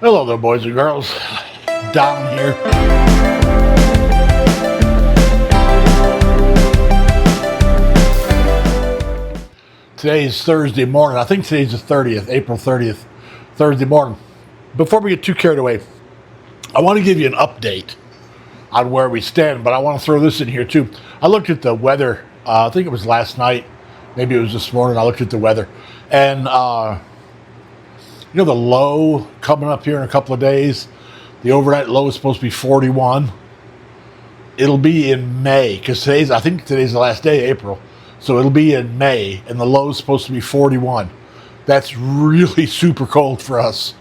Hello there, boys and girls. Down here. Today's Thursday morning. I think today's the 30th, April 30th, Thursday morning. Before we get too carried away, I want to give you an update on where we stand, but I want to throw this in here too. I looked at the weather. I think it was last night. Maybe it was this morning. I looked at the weather. And, the low coming up here in a couple of days, the overnight low is supposed to be 41. It'll be in May, because I think today's the last day, April. So it'll be in May, and the low is supposed to be 41. That's really super cold for us.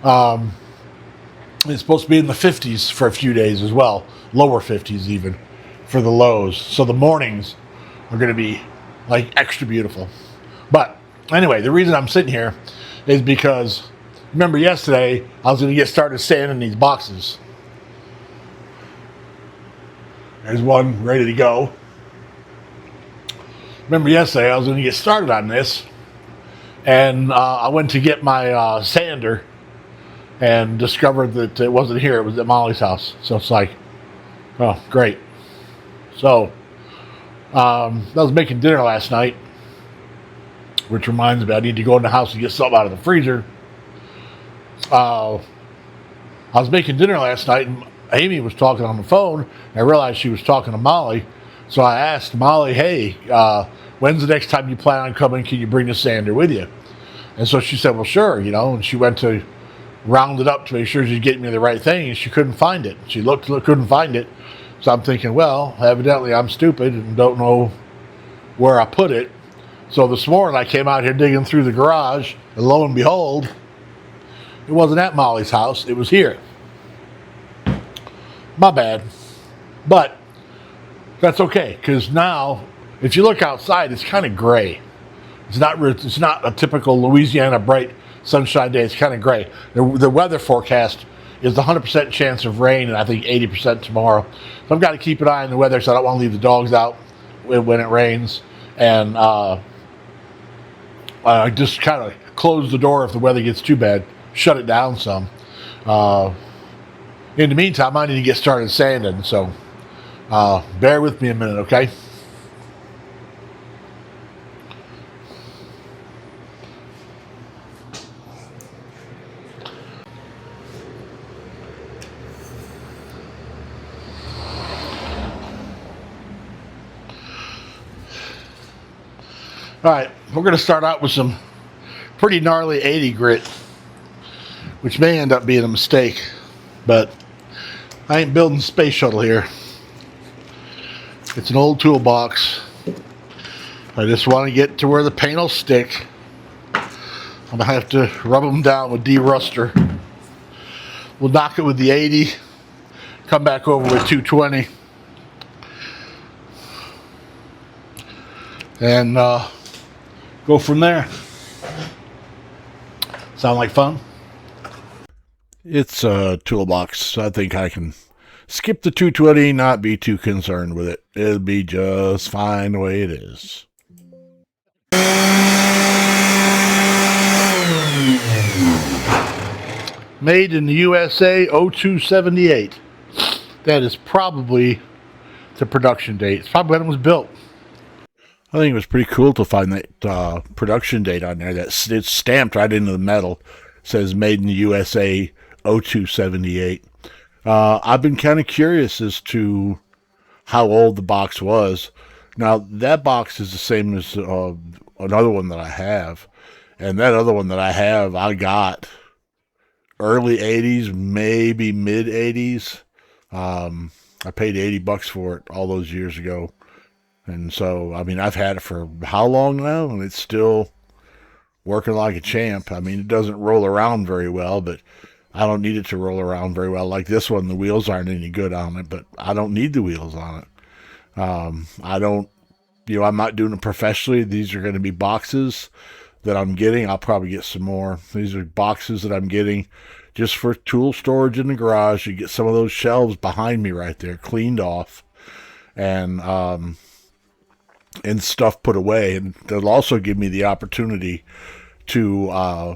It's supposed to be in the 50s for a few days as well, lower 50s even, for the lows. So the mornings are going to be like extra beautiful. But anyway, the reason I'm sitting here is because, remember yesterday, I was going to get started sanding these boxes. There's one ready to go. Remember yesterday, I was going to get started on this, and I went to get my sander and discovered that it wasn't here. It was at Molly's house. So it's like, oh, great. So I was making dinner last night, which reminds me, I need to go in the house and get something out of the freezer. I was making dinner last night, and Amy was talking on the phone, and I realized she was talking to Molly. So I asked Molly, hey, when's the next time you plan on coming? Can you bring the sander with you? And so she said, well, sure, and she went to round it up to make sure she's getting me the right thing, and she couldn't find it. She looked, couldn't find it. So I'm thinking, well, evidently I'm stupid and don't know where I put it. So this morning I came out here digging through the garage, and lo and behold, it wasn't at Molly's house. It was here. My bad. But that's okay, because now, if you look outside, it's kind of gray. It's not a typical Louisiana bright sunshine day. It's kind of gray. The weather forecast is the 100% chance of rain, and I think 80% tomorrow. So I've got to keep an eye on the weather, so I don't want to leave the dogs out when it rains. And just kind of close the door if the weather gets too bad. Shut it down some. In the meantime, I need to get started sanding, so bear with me a minute, okay? All right, we're going to start out with some pretty gnarly 80 grit, which may end up being a mistake, but I ain't building a space shuttle here. It's an old toolbox. I just want to get to where the paint will stick. I'm going to have to rub them down with de-ruster. We'll knock it with the 80, come back over with 220, and go from there. Sound like fun? It's a toolbox. I think I can skip the 220, not be too concerned with it. It'll be just fine the way it is. Made in the USA, 0278. That is probably the production date. It's probably when it was built. I think it was pretty cool to find that production date on there. It's stamped right into the metal. It says made in the USA 0278. I've been kind of curious as to how old the box was. Now, that box is the same as another one that I have. And that other one that I have, I got early 80s, maybe mid 80s. I paid $80 for it all those years ago. And so, I mean, I've had it for how long now? And it's still working like a champ. I mean, it doesn't roll around very well, but I don't need it to roll around very well. Like this one, the wheels aren't any good on it, but I don't need the wheels on it. I don't, I'm not doing it professionally. These are going to be boxes that I'm getting. I'll probably get some more. These are boxes that I'm getting just for tool storage in the garage. You get some of those shelves behind me right there cleaned off. And stuff put away, and they'll also give me the opportunity to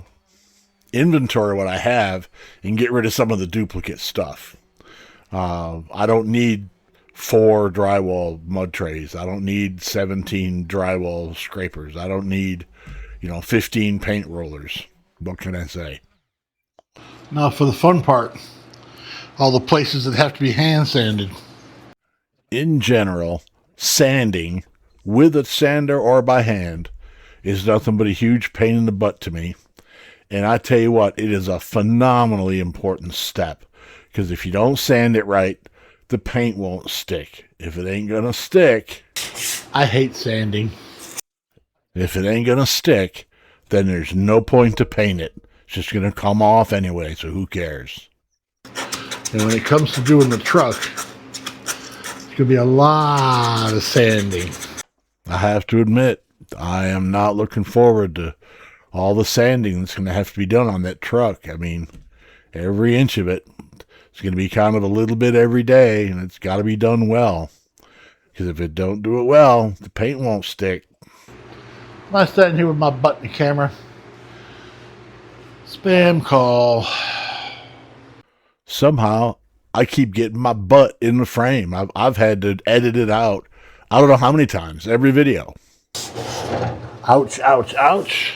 inventory what I have and get rid of some of the duplicate stuff. I don't need 4 drywall mud trays. I don't need 17 drywall scrapers. I don't need, 15 paint rollers. What can I say? Now for the fun part, all the places that have to be hand sanded. In general, sanding with a sander or by hand is nothing but a huge pain in the butt to me. And I tell you what, it is a phenomenally important step. Because if you don't sand it right, the paint won't stick. If it ain't gonna stick, I hate sanding. If it ain't gonna stick, then there's no point to paint it. It's just gonna come off anyway, so who cares? And when it comes to doing the truck, it's gonna be a lot of sanding. I have to admit, I am not looking forward to all the sanding that's gonna have to be done on that truck. I mean, every inch of it. It's going to be kind of a little bit every day, and it's got to be done well. Because if it don't do it well, the paint won't stick. I'm standing here with my butt in the camera. Spam call. Somehow, I keep getting my butt in the frame. I've had to edit it out. I don't know how many times. Every video. Ouch, ouch, ouch.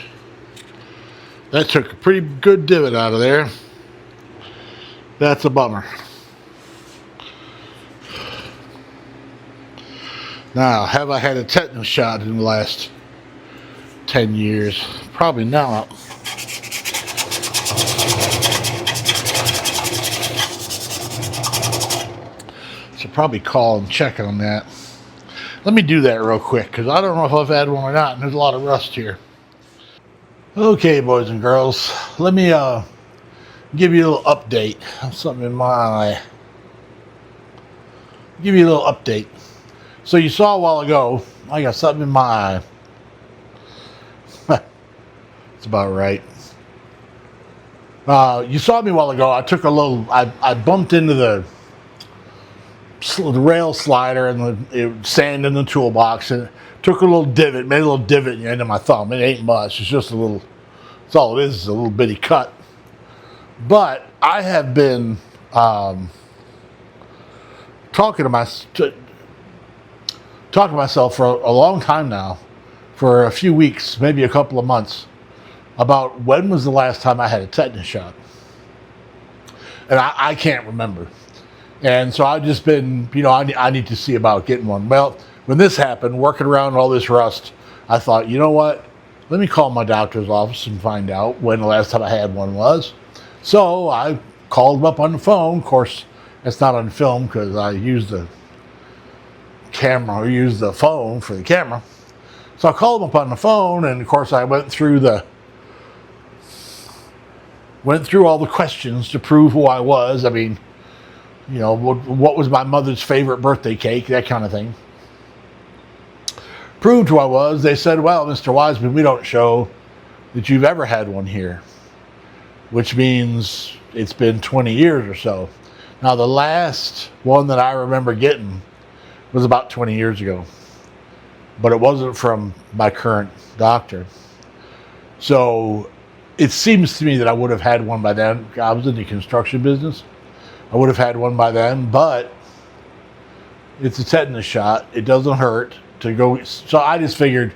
That took a pretty good divot out of there. That's a bummer. Now, have I had a tetanus shot in the last 10 years? Probably not. Should probably call and check on that. Let me do that real quick, because I don't know if I've had one or not, and there's a lot of rust here. Okay, boys and girls, let me give you a little update on something in my eye. Give you a little update. So you saw a while ago, I got something in my eye. That's about right. You saw me a while ago. I took a little, I bumped into the rail slider and the sand in the toolbox, and took a little divot, made a little divot in the end of my thumb. It ain't much. It's just a little, that's all it is a little bitty cut. But I have been talking to myself for a long time now, for a few weeks, maybe a couple of months, about when was the last time I had a tetanus shot. And I can't remember. And so I've just been, I need to see about getting one. Well, when this happened, working around all this rust, I thought, you know what? Let me call my doctor's office and find out when the last time I had one was. So I called him up on the phone. Of course, it's not on film because I used the camera, or used the phone for the camera. So I called him up on the phone, and of course I went through all the questions to prove who I was. I mean, what was my mother's favorite birthday cake, that kind of thing. Proved who I was. They said, well, Mr. Wiseman, we don't show that you've ever had one here, which means it's been 20 years or so. Now, the last one that I remember getting was about 20 years ago, but it wasn't from my current doctor. So it seems to me that I would have had one by then. I was in the construction business. I would have had one by then, but it's a tetanus shot. It doesn't hurt to go. So I just figured,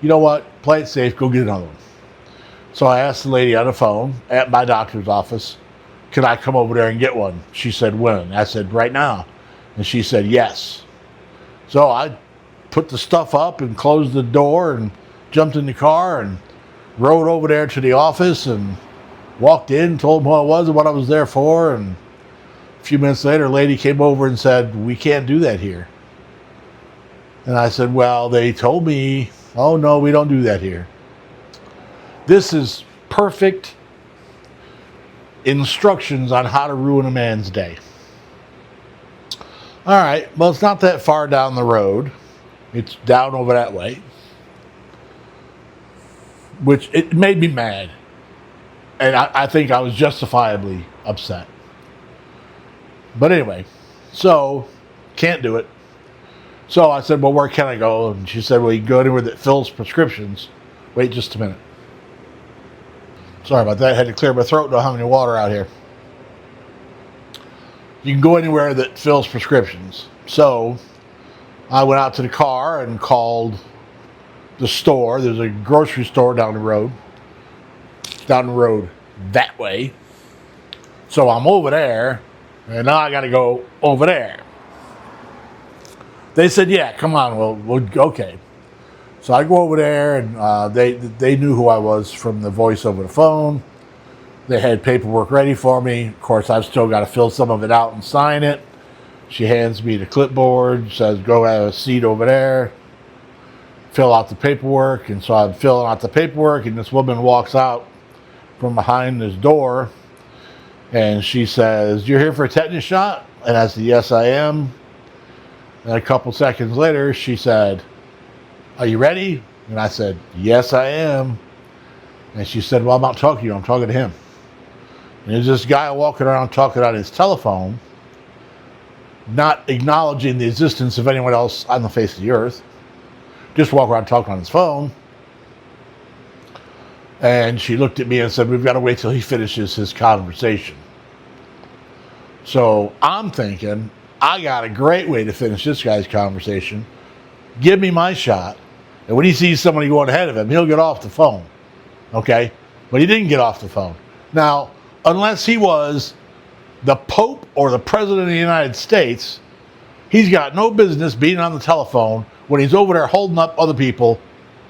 you know what? Play it safe. Go get another one. So I asked the lady on the phone at my doctor's office, can I come over there and get one? She said, when? I said, right now. And she said, yes. So I put the stuff up and closed the door and jumped in the car and rode over there to the office and walked in, told them who I was and what I was there for. And a few minutes later, a lady came over and said, we can't do that here. And I said, well, they told me, oh no, we don't do that here. This is perfect instructions on how to ruin a man's day. All right, well, it's not that far down the road. It's down over that way, which it made me mad. And I think I was justifiably upset. But anyway, so can't do it. So I said, well, where can I go? And she said, well, you can go anywhere that fills prescriptions. Wait just a minute. Sorry about that. I had to clear my throat. Don't have any water out here. You can go anywhere that fills prescriptions. So I went out to the car and called the store. There's a grocery store down the road. Down the road that way. So I'm over there, and now I got to go over there. They said, yeah, come on, we'll okay. So I go over there, and they knew who I was from the voice over the phone. They had paperwork ready for me. Of course, I've still got to fill some of it out and sign it. She hands me the clipboard, says, go have a seat over there, fill out the paperwork. And so I'm filling out the paperwork, and this woman walks out from behind this door, and she says, you're here for a tetanus shot? And I said, yes, I am. And a couple seconds later, she said, are you ready? And I said, yes, I am. And she said, well, I'm not talking to you. I'm talking to him. And there's this guy walking around talking on his telephone, not acknowledging the existence of anyone else on the face of the earth. Just walk around talking on his phone. And she looked at me and said, we've got to wait till he finishes his conversation. So I'm thinking, I got a great way to finish this guy's conversation. Give me my shot. And when he sees somebody going ahead of him, he'll get off the phone. Okay? But he didn't get off the phone. Now, unless he was the Pope or the President of the United States, he's got no business being on the telephone when he's over there holding up other people,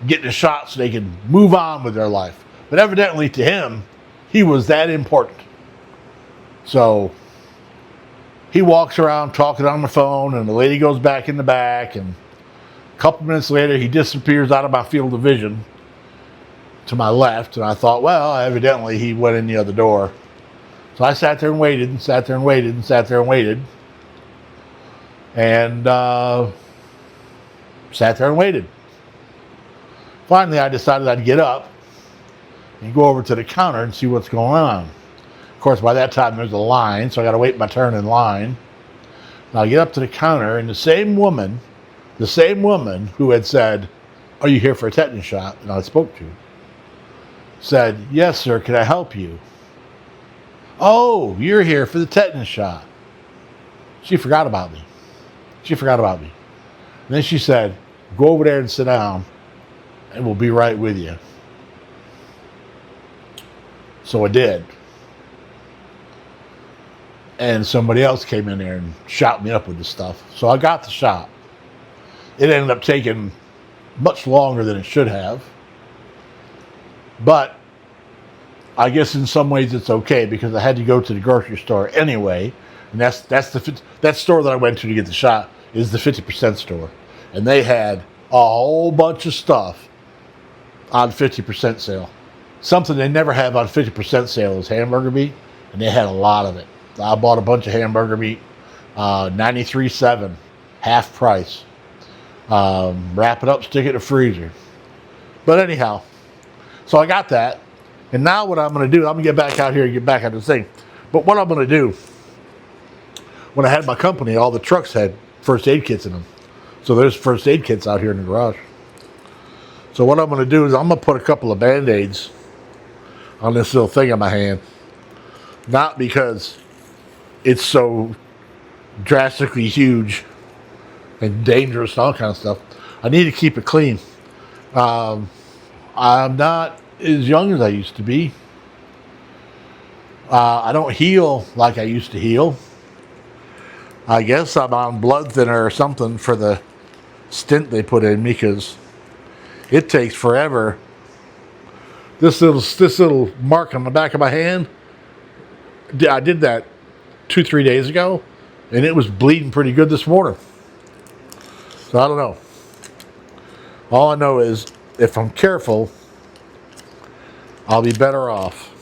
getting a shot so they can move on with their life. But evidently to him, he was that important. So he walks around talking on the phone, and the lady goes back in the back, and a couple minutes later he disappears out of my field of vision to my left, and I thought, well, evidently he went in the other door. So I sat there and waited and sat there and waited and sat there and waited. And sat there and waited. Finally, I decided I'd get up and go over to the counter and see what's going on. Of course, by that time, there's a line, so I got to wait my turn in line. Now I get up to the counter, and the same woman who had said, are you here for a tetanus shot? And I spoke to, said, yes, sir, can I help you? Oh, you're here for the tetanus shot. She forgot about me. And then she said, go over there and sit down, and we'll be right with you. So I did. And somebody else came in there and shot me up with the stuff. So I got the shot. It ended up taking much longer than it should have. But I guess in some ways it's okay, because I had to go to the grocery store anyway. And that store that I went to get the shot is the 50% store. And they had a whole bunch of stuff on 50% sale. Something they never have on 50% sale is hamburger meat, and they had a lot of it. I bought a bunch of hamburger meat, 93.7, half price. Wrap it up, stick it in the freezer. But anyhow, so I got that, and now what I'm going to do, I'm going to get back out here and get back on this thing. But what I'm going to do, when I had my company, all the trucks had first aid kits in them. So there's first aid kits out here in the garage. So what I'm going to do is I'm going to put a couple of Band-Aids on this little thing in my hand. Not because it's so drastically huge and dangerous and all kind of stuff. I need to keep it clean. I'm not as young as I used to be. I don't heal like I used to heal. I guess I'm on blood thinner or something for the stint they put in me, because it takes forever. This little mark on the back of my hand, I did that 2-3 days ago, and it was bleeding pretty good this morning. So I don't know. All I know is if I'm careful, I'll be better off.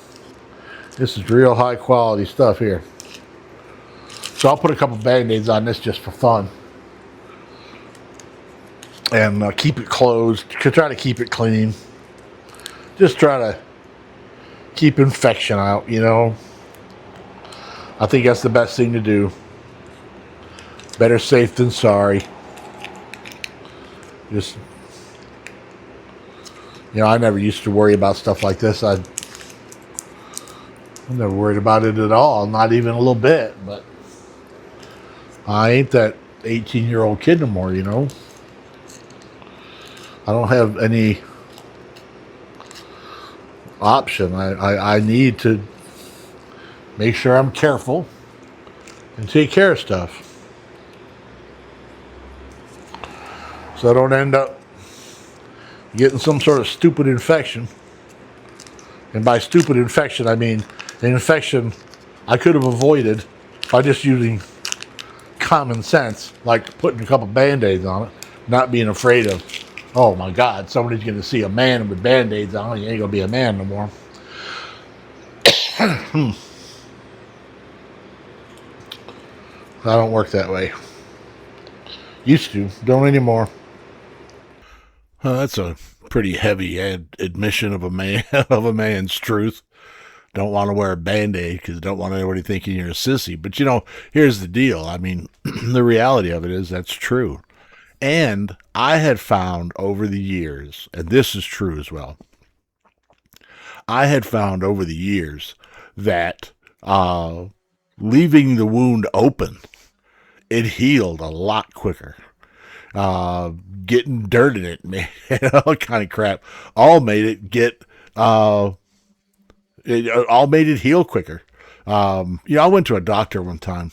This is real high quality stuff here. So I'll put a couple Band-Aids on this just for fun. And keep it closed. Try to keep it clean. Just try to keep infection out, you know. I think that's the best thing to do. Better safe than sorry. Just, you know, I never used to worry about stuff like this. I'd I'm never worried about it at all, not even a little bit. But I ain't that 18-year-old kid no more, you know. I don't have any option. I need to make sure I'm careful and take care of stuff, so I don't end up getting some sort of stupid infection. And by stupid infection, I mean an infection I could have avoided by just using common sense, like putting a couple Band-Aids on it, not being afraid of, oh my God, somebody's going to see a man with Band-Aids on, he ain't going to be a man no more. I don't work that way. Used to, don't anymore. That's a pretty heavy admission of a man of a man's truth. Don't want to wear a Band-Aid because don't want anybody thinking you're a sissy. But you know, here's the deal. I mean, the reality of it is that's true. And I had found over the years, and this is true as well, I had found over the years that leaving the wound open, it healed a lot quicker. Getting dirt in it, man, all kind of crap, all made it get, all made it heal quicker. I went to a doctor one time.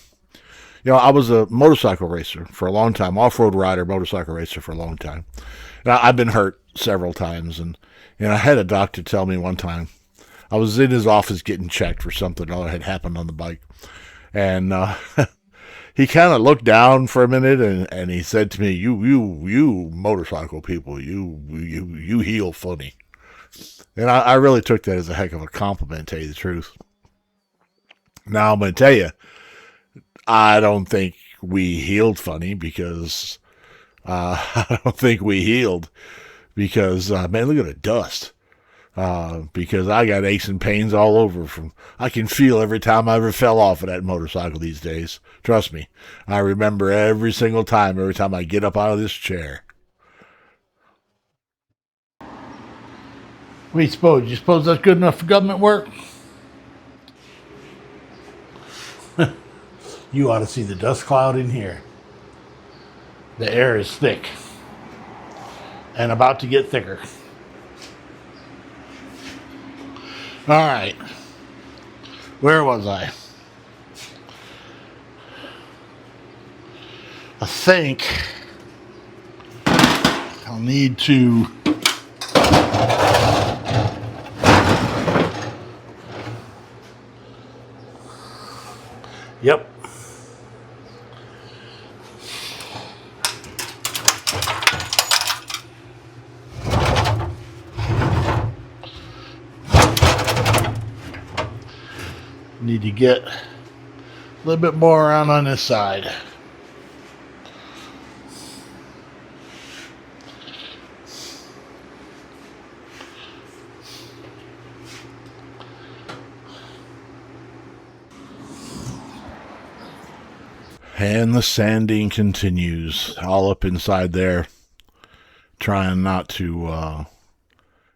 I was a motorcycle racer for a long time, off-road rider, motorcycle racer for a long time. And I've been hurt several times, and I had a doctor tell me one time, I was in his office getting checked for something that had happened on the bike, and he kind of looked down for a minute, and he said to me, "You motorcycle people, you heal funny." And I really took that as a heck of a compliment, to tell you the truth. Now I'm going to tell you, I don't think we healed funny because I don't think we healed because man, look at the dust. Because I got aches and pains all over from I can feel every time I ever fell off of that motorcycle these days. Trust me, I remember every single time, every time I get up out of this chair. What do you suppose? You suppose that's good enough for government work? You ought to see the dust cloud in here. The air is thick and about to get thicker. All right. Where was I? I think I'll need to Yep. Need to get a little bit more around on this side. And the sanding continues all up inside there. Trying not to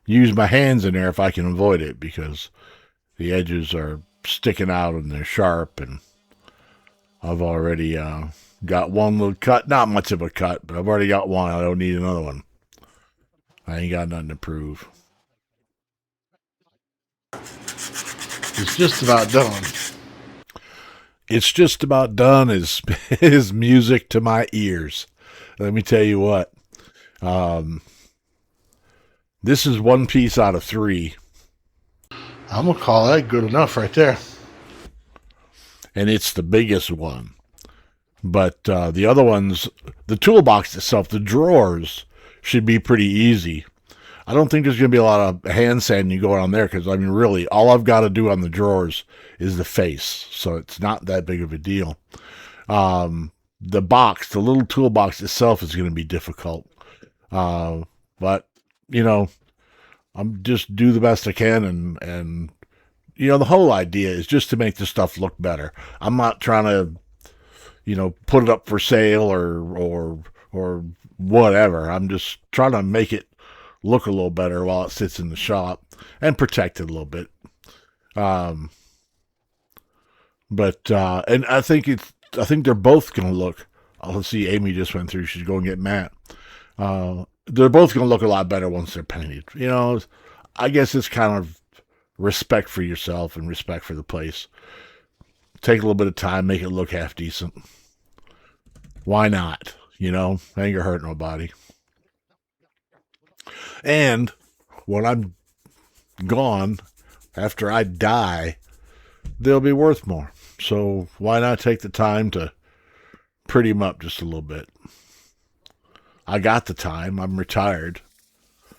use my hands in there if I can avoid it, because the edges are sticking out and they're sharp, and I've already got one little cut. Not much of a cut, but I've already got one. I don't need another one. I ain't got nothing to prove. It's just about done. It's just about done is music to my ears. Let me tell you what. This is one piece out of 3. I'm going to call that good enough right there. And it's the biggest one. But the other ones, the toolbox itself, the drawers, should be pretty easy. I don't think there's going to be a lot of hand sanding going on there, because, I mean, really, all I've got to do on the drawers is the face. So it's not that big of a deal. The box, the little toolbox itself is going to be difficult. But, I'm just do the best I can, and the whole idea is just to make the stuff look better. I'm not trying to, put it up for sale or whatever. I'm just trying to make it look a little better while it sits in the shop and protect it a little bit. But and I think they're both going to look. Let's see, Amy just went through. She's going to get Matt. They're both going to look a lot better once they're painted. You know, I guess it's kind of respect for yourself and respect for the place. Take a little bit of time, make it look half decent. Why not? You know, ain't gonna hurt nobody. And when I'm gone, after I die, they'll be worth more. So why not take the time to pretty them up just a little bit? I got the time. I'm retired.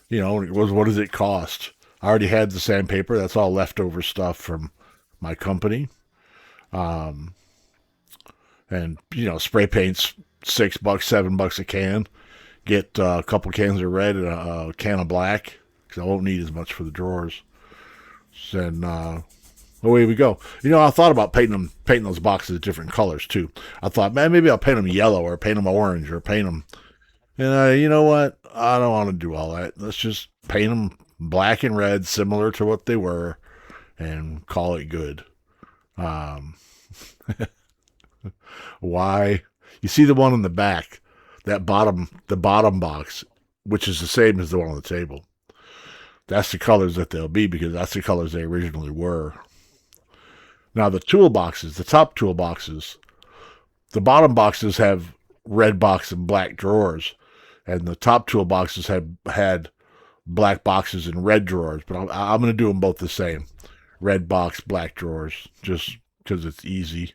You know, it was what does it cost? I already had the sandpaper. That's all leftover stuff from my company. Um, and you know, spray paint's $6, $7 a can. Get a couple cans of red and a can of black because I won't need as much for the drawers. And away we go. You know, I thought about painting those boxes different colors too. I thought, man, maybe I'll paint them yellow or paint them orange or paint them. And you know what? I don't want to do all that. Let's just paint them black and red, similar to what they were, and call it good. Um, why? You see the one in the back, the bottom box, which is the same as the one on the table. That's the colors that they'll be because that's the colors they originally were. Now the toolboxes, the top toolboxes, the bottom boxes have red box and black drawers, and the top toolboxes had black boxes and red drawers. But I'm going to do them both the same, red box, black drawers, just because it's easy.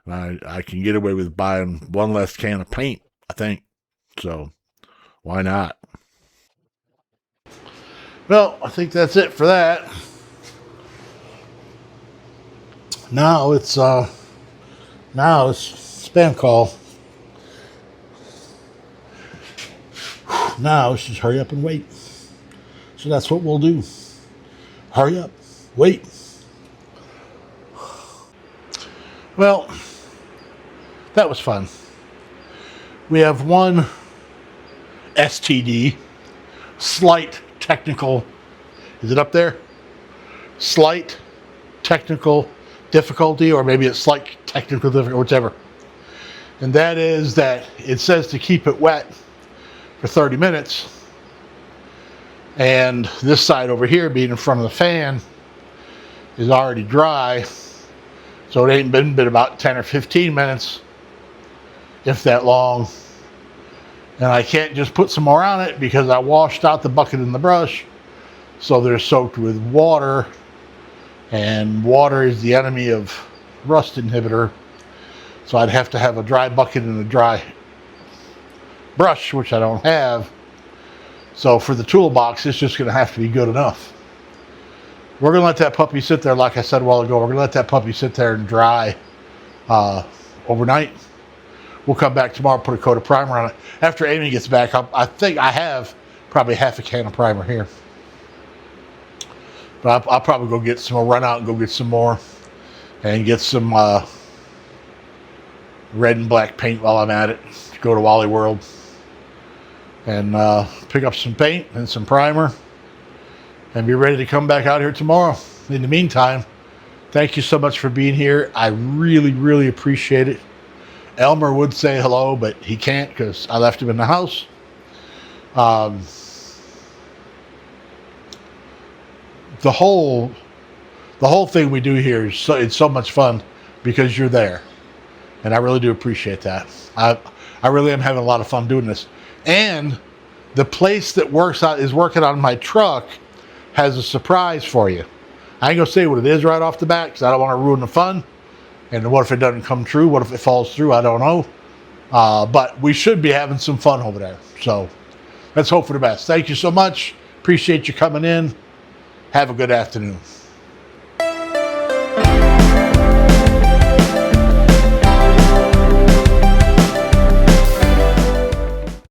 And I can get away with buying one less can of paint, I think. So why not? Well, I think that's it for that. Now it's spam call. Now let's just hurry up and wait. So that's what we'll do. Hurry up, wait. Well, that was fun. We have one STD, slight technical. Is it up there? Slight technical difficulty, or maybe it's slight technical difficulty, whichever. And that is that it says to keep it wet for 30 minutes. And this side over here, being in front of the fan, is already dry. So it ain't been about 10 or 15 minutes, if that long. And I can't just put some more on it because I washed out the bucket and the brush. So they're soaked with water. And water is the enemy of rust inhibitor. So I'd have to have a dry bucket and a dry brush, which I don't have. So for the toolbox, it's just going to have to be good enough. We're going to let that puppy sit there, like I said a while ago. We're going to let that puppy sit there and dry overnight. We'll come back tomorrow, put a coat of primer on it. After Amy gets back, I think I have probably half a can of primer here. But I'll probably go get some more, run out and go get some more. And get some red and black paint while I'm at it. Go to Wally World. And pick up some paint and some primer. And be ready to come back out here tomorrow. In the meantime, thank you so much for being here. I really, really appreciate it. Elmer would say hello, but he can't because I left him in the house. The whole thing we do here is it's so much fun because you're there, and I really do appreciate that. I really am having a lot of fun doing this, and the place that is working on my truck has a surprise for you. I ain't gonna say what it is right off the bat because I don't want to ruin the fun. And what if it doesn't come true? What if it falls through? I don't know. But we should be having some fun over there. So let's hope for the best. Thank you so much. Appreciate you coming in. Have a good afternoon.